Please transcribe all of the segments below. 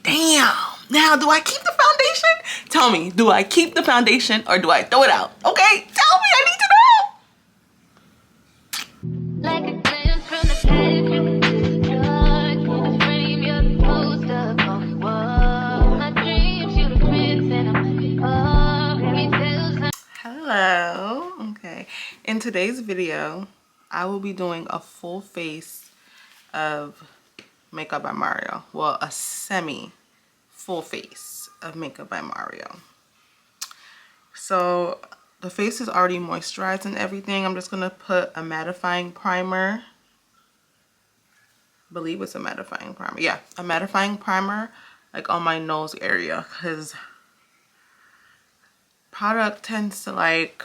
Damn. Now, do I keep the foundation? Tell me, do I keep the foundation or do I throw it out? Okay, tell me, I need to know. Like a glance from the past, you're frame, you're the poster on the wall. My dreams, you the prince, and I'm fairy tales. Hello. Okay. In today's video, I will be doing a full face of Makeup by Mario. Well, a semi full face of Makeup by Mario. So the face is already moisturized and everything. I'm just gonna put a mattifying primer. I believe it's a mattifying primer. Yeah, a mattifying primer like on my nose area, because product tends to, like,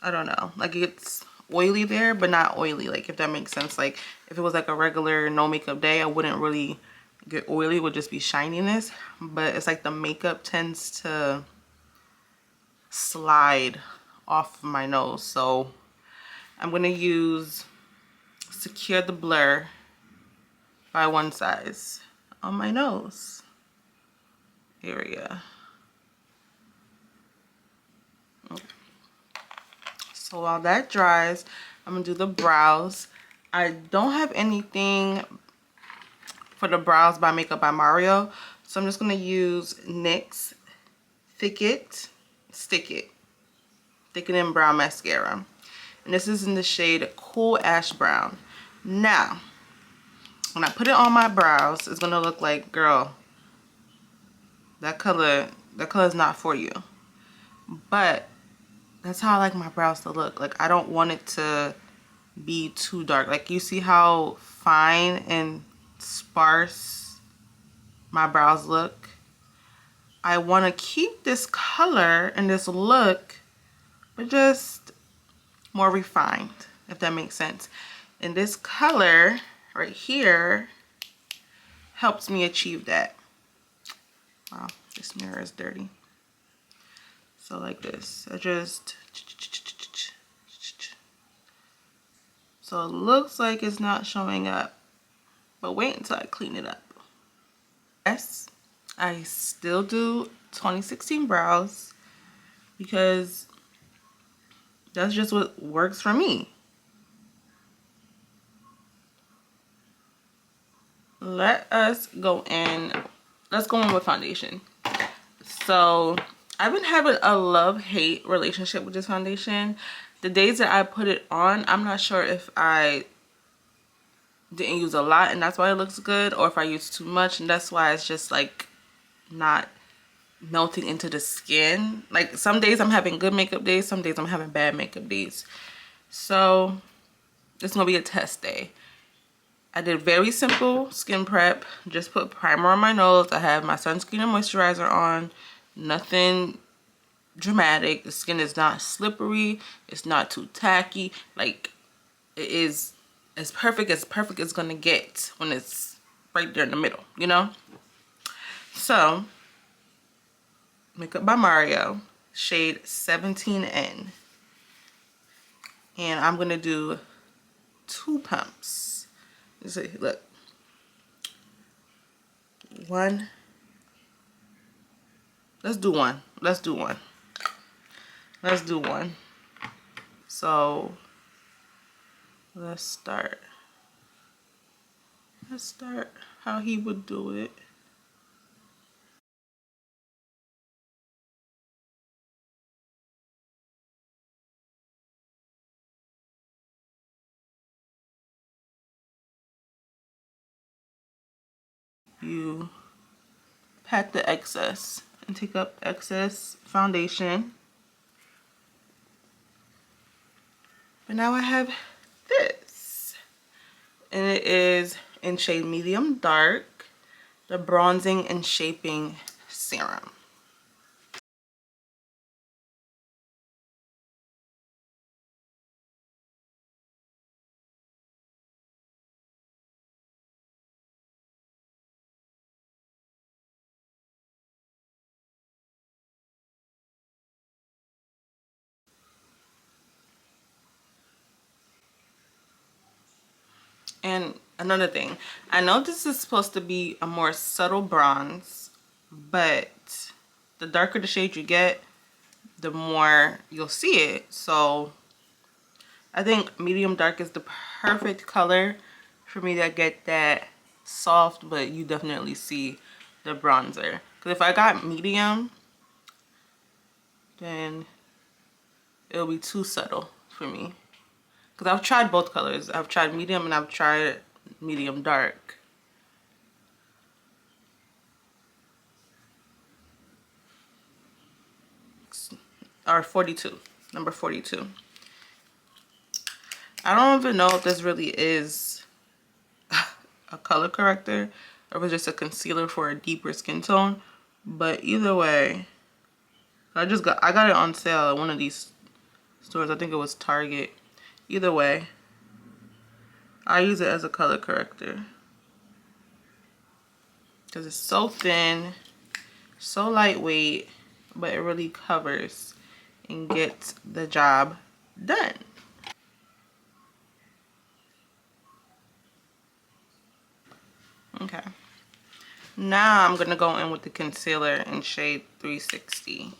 I don't know, like it's oily there but not oily, like, if that makes sense. Like if it was like a regular no makeup day, I wouldn't really get oily, it would just be shininess. But it's like the makeup tends to slide off my nose, so I'm gonna use Secure the Blur by One Size on my nose area. Okay. So while that dries, I'm gonna do the brows. I don't have anything for the brows by Makeup by Mario, so I'm just gonna use NYX Thick It Thickening Brow Mascara, and this is in the shade Cool Ash Brown. Now when I put it on my brows, it's gonna look like, girl, that color is not for you. But that's how I like my brows to look. Like, I don't want it to be too dark. Like, you see how fine and sparse my brows look? I want to keep this color and this look, but just more refined, if that makes sense. And this color right here helps me achieve that. Wow, this mirror is dirty. So like this, I just, so it looks like it's not showing up, but wait until I clean it up. Yes, I still do 2016 brows because that's just what works for me. Let us go in, let's go in with foundation. So I've been having a love-hate relationship with this foundation. The days that I put it on, I'm not sure if I didn't use a lot and that's why it looks good, or if I used too much and that's why it's just like not melting into the skin. Like, some days I'm having good makeup days, some days I'm having bad makeup days. So it's gonna be a test day. I did very simple skin prep, just put primer on my nose. I have my sunscreen and moisturizer on, nothing dramatic. The skin is not slippery, it's not too tacky. Like, it is as perfect as gonna get when it's right there in the middle, you know? So Makeup by Mario, shade 17N, and I'm gonna do 2 pumps. See, look, 1, let's do 1, let's do 1, let's do 1. So let's start how he would do it. You pat the excess and take up excess foundation. But now I have this, and it is in shade medium dark, the bronzing and shaping serum. And another thing. I know this is supposed to be a more subtle bronze, but the darker the shade you get, the more you'll see it. So I think medium dark is the perfect color for me to get that soft, but you definitely see the bronzer. Because if I got medium, then it'll be too subtle for me. Because I've tried both colors. I've tried medium and I've tried medium dark. Or 42. Number 42. I don't even know if this really is a color corrector or if it's just a concealer for a deeper skin tone. But either way, I got it on sale at one of these stores. I think it was Target. Either way, I use it as a color corrector because it's so thin, so lightweight, but it really covers and gets the job done. Okay. Now I'm gonna go in with the concealer in shade 360.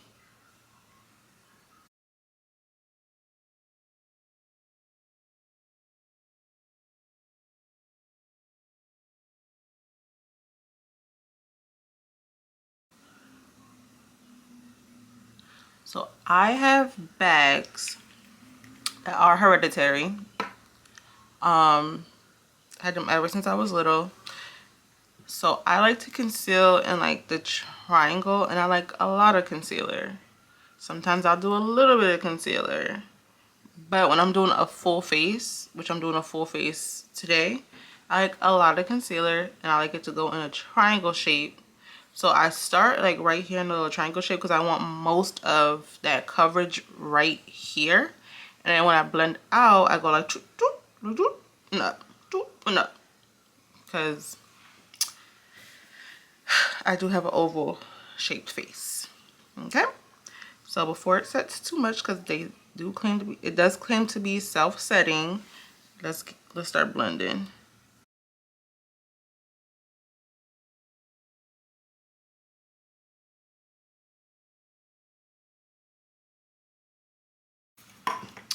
So I have bags that are hereditary. Had them ever since I was little. So I like to conceal in like the triangle, and I like a lot of concealer. Sometimes I'll do a little bit of concealer. But when I'm doing a full face, which I'm doing a full face today, I like a lot of concealer, and I like it to go in a triangle shape. So I start like right here in the little triangle shape because I want most of that coverage right here. And then when I blend out, I go like doop, doop, doop, and up, doop, and up. Because I do have an oval shaped face. Okay? So before it sets too much, because they do claim to be, it does claim to be self-setting. Let's start blending.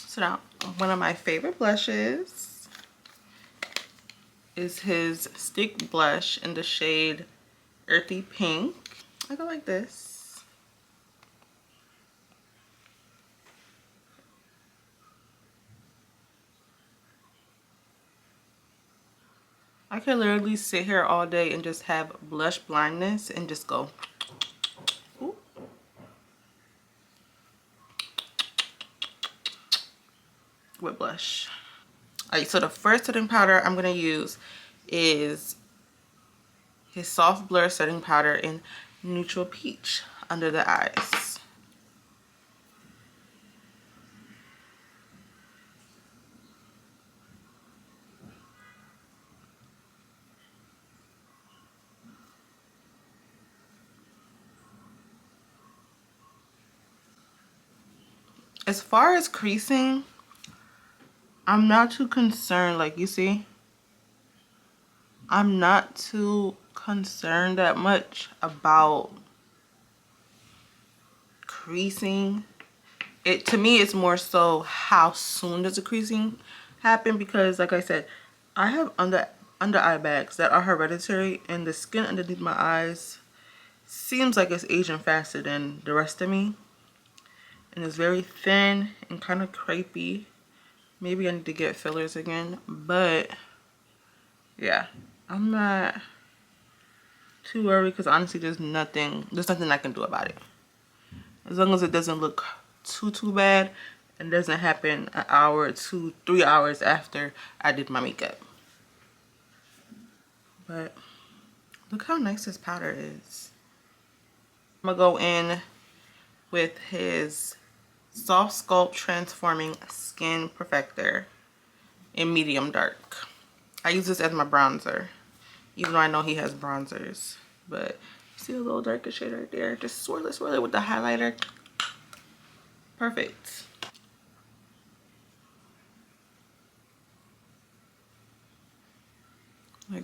So now, one of my favorite blushes is his stick blush in the shade Earthy Pink. I go like this. I could literally sit here all day and just have blush blindness and just go ooh, with blush. Alright, so the first setting powder I'm going to use is his soft blur setting powder in Neutral Peach under the eyes. As far as creasing, I'm not too concerned. Like, you see, I'm not too concerned that much about creasing. It, to me, it's more so how soon does the creasing happen, because like I said, I have under eye bags that are hereditary, and the skin underneath my eyes seems like it's aging faster than the rest of me, and it's very thin and kind of crepey. Maybe I need to get fillers again, but yeah, I'm not too worried because honestly there's nothing I can do about it. As long as it doesn't look too bad and doesn't happen an hour, 2, 3 hours after I did my makeup. But look how nice this powder is. I'm gonna go in with his Softsculpt Transforming Skin Perfector in medium dark. I use this as my bronzer, even though I know he has bronzers. But see a little darker shade right there? Just swirl it with the highlighter. Perfect. like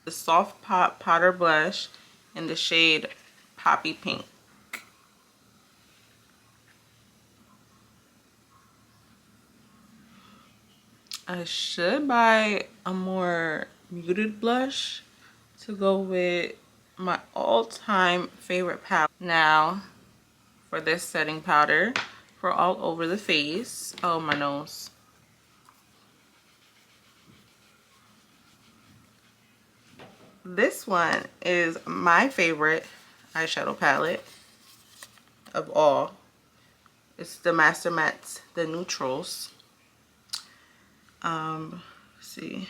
the Soft Pop Powder Blush in the shade Poppy Pink. I should buy a more muted blush to go with my all-time favorite palette. Now, for this setting powder for all over the face. Oh, my nose. This one is my favorite eyeshadow palette of all. It's the Master Mattes, the Neutrals. Let's see.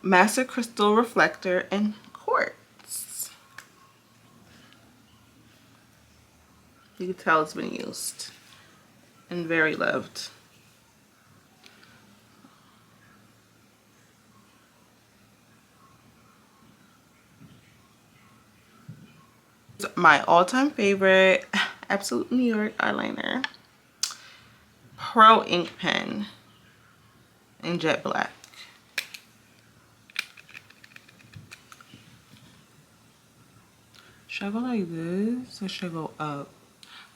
Master Crystal Reflector in Quartz. You can tell it's been used and very loved. It's my all-time favorite Absolute New York eyeliner. Pro ink pen in jet black. Should I go like this or should I go up?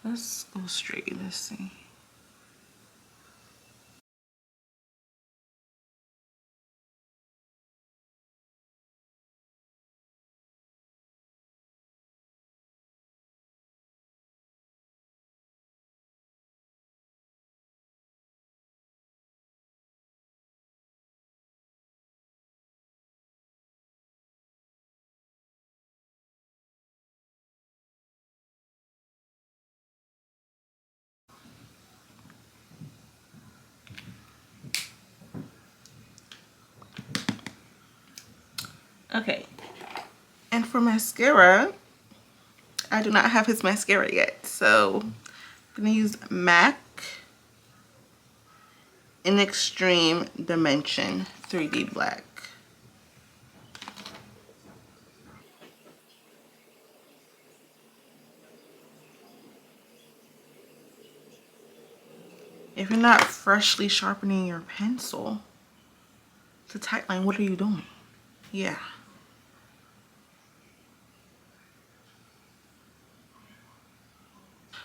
Let's go straight. Let's see. Okay. And for mascara, I do not have his mascara yet. So I'm going to use MAC in Extreme Dimension 3D Black. If you're not freshly sharpening your pencil to tight line, what are you doing? Yeah.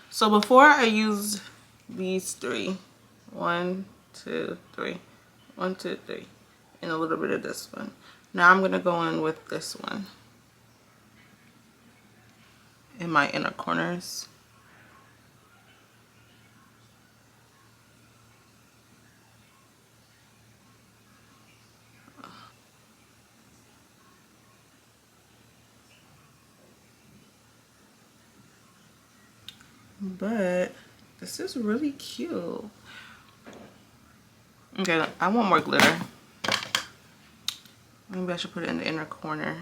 So before I used these three, 1, 2, 3, 1, 2, 3, and a little bit of this one. Now I'm gonna go in with this one in my inner corners. But this is really cute. Okay, I want more glitter. Maybe I should put it in the inner corner.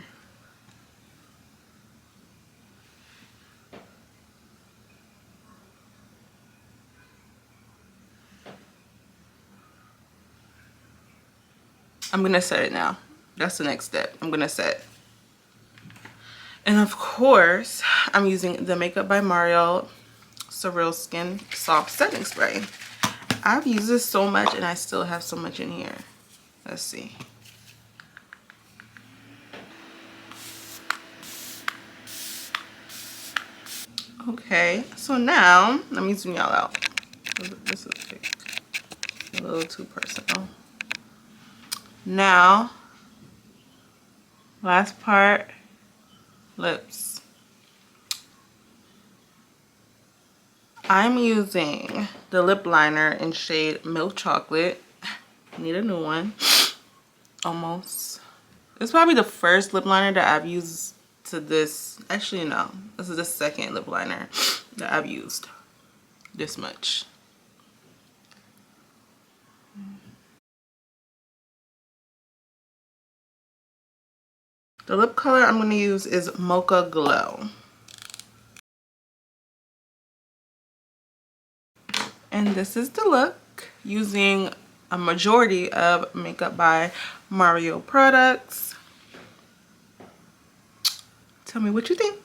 I'm gonna set it now. That's the next step. I'm gonna set. And of course, I'm using the Makeup by Mario Surrealskin Soft Setting Spray. I've used this so much and I still have so much in here. Let's see. Okay, so now let me zoom y'all out. This is big. A little too personal. Now, last part, lips. I'm using the lip liner in shade Milk Chocolate. Need a new one. almost. It's probably the first lip liner that I've used to this. Actually, no. This is the second lip liner that I've used this much. The lip color I'm going to use is Mocha Glow. And this is the look using a majority of Makeup by Mario products. Tell me what you think.